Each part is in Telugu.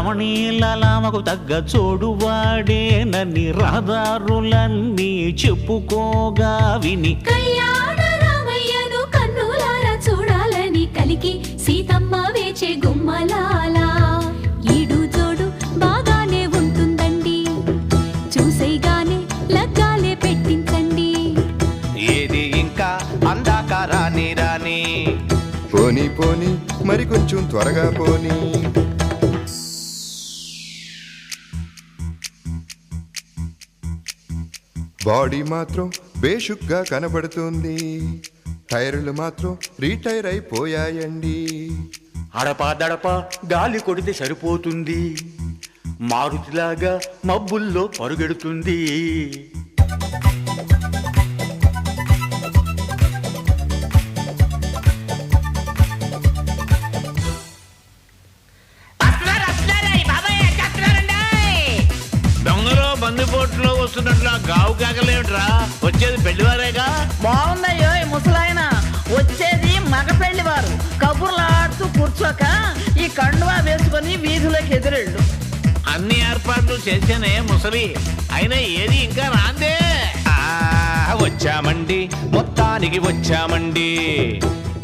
రమణీలలామకు తగ్గ చోడువాడేనని రహదారులన్నీ చెప్పుకోగా విని కళ్యాణ రామయ్యను కన్నులారా చూడాలని కలికి సీతమ్మ వేచే గుమ్మలాల ఈడు జోడు బాగానే ఉంటుందండి, చూసేగానే లగ్గాలే పెట్టించండి. ఏది ఇంకా అందాక రాని రాని పోనీ పోనీ మరి కొంచెం త్వరగా పోనీ. బాడీ మాత్రం బేషుగ్గా కనబడుతుంది, టైర్లు మాత్రం రీటైర్ అయిపోయాయండి. అడపా గాలి కొడితే సరిపోతుంది, మారుతిలాగా మబ్బుల్లో పరుగెడుతుంది. దొంగలో బందిపోట్లో వస్తున్నట్లు గావు కాకలేమిట్రా, వచ్చేది పెళ్లివారేగా. బాగుందయ్యో ఈ ముసలాయన, వచ్చేది మగ పెళ్లివారు. కబుర్లాడుతూ కూర్చోక ఈ కండువా వేసుకొని వీధిలోకి ఎదురెళ్ళు. అన్ని ఏర్పాట్లు చేసేనే ముసలి, అయినా ఏది ఇంకా రాందే. వచ్చామండి, మొత్తానికి వచ్చామండి.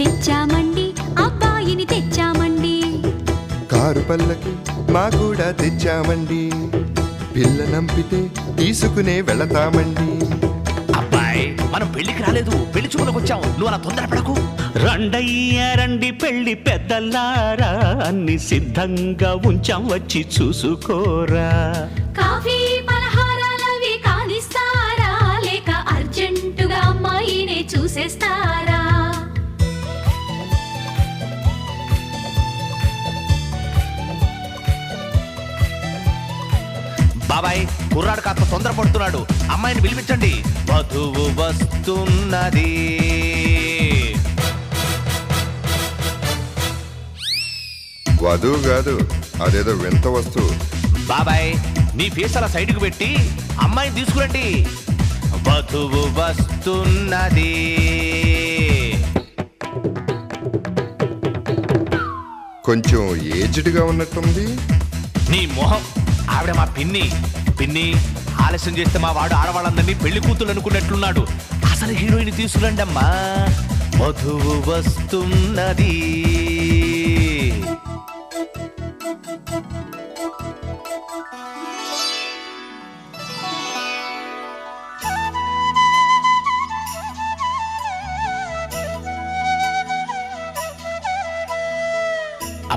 తెచ్చామండి అబ్బాయిని తెచ్చామండి, కారు పల్లకి మా కూడా తెచ్చామండి, పిల్ల నంపితే తీసుకునే వెళతామండి. అబ్బాయి మనం పెళ్లికి రాలేదు, పెళ్లి చూపులకు వచ్చాము, నువ్వు అలా తొందరపడకు. రండయ్య రండి పెళ్లి పెద్దలారా, అన్ని సిద్ధంగా ఉంచాం వచ్చి చూసుకోరా. కాఫీ పలహారాలవి కానిస్తారా, లేక అర్జెంటుగా అమ్మాయినే చూసేస్తారా? బాబాయ్ కుర్రాడు కాస్త తొందరపడుతున్నాడు, అమ్మాయిని పిలిపించండి. వధువు వస్తున్నది. వధువు కాదు, అదేదో వింత వస్తువు. బాబాయ్ నీ ఫేస్ అలా సైడ్కు పెట్టి అమ్మాయిని తీసుకురండి. వధువు వస్తున్నది. కొంచెం ఏజ్డ్గా ఉన్నట్టుంది. నీ మొహం, ఆవిడ మా పిన్ని. పిన్ని ఆలస్యం చేస్తే మా వాడు ఆడవాళ్ళందరినీ పెళ్లి కూతురు అనుకున్నట్లున్నాడు. అసలు హీరోయిన్ తీసుకురండి అమ్మా. వధువు వస్తున్నది.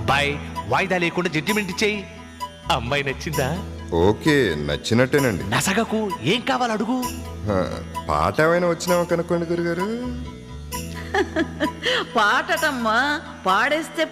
అబ్బాయి వాయిదా లేకుండా జడ్జిమెంట్ ఇచ్చేయి. అమ్మాయి నచ్చిందా? ఓకే, నచ్చినట్టేనండి. నసగకు, ఏం కావాలి అడుగు. పాట ఏమైనా వచ్చినావా కనుక్కోండి గురుగారు. పాటటమ్మా, పాడేస్తే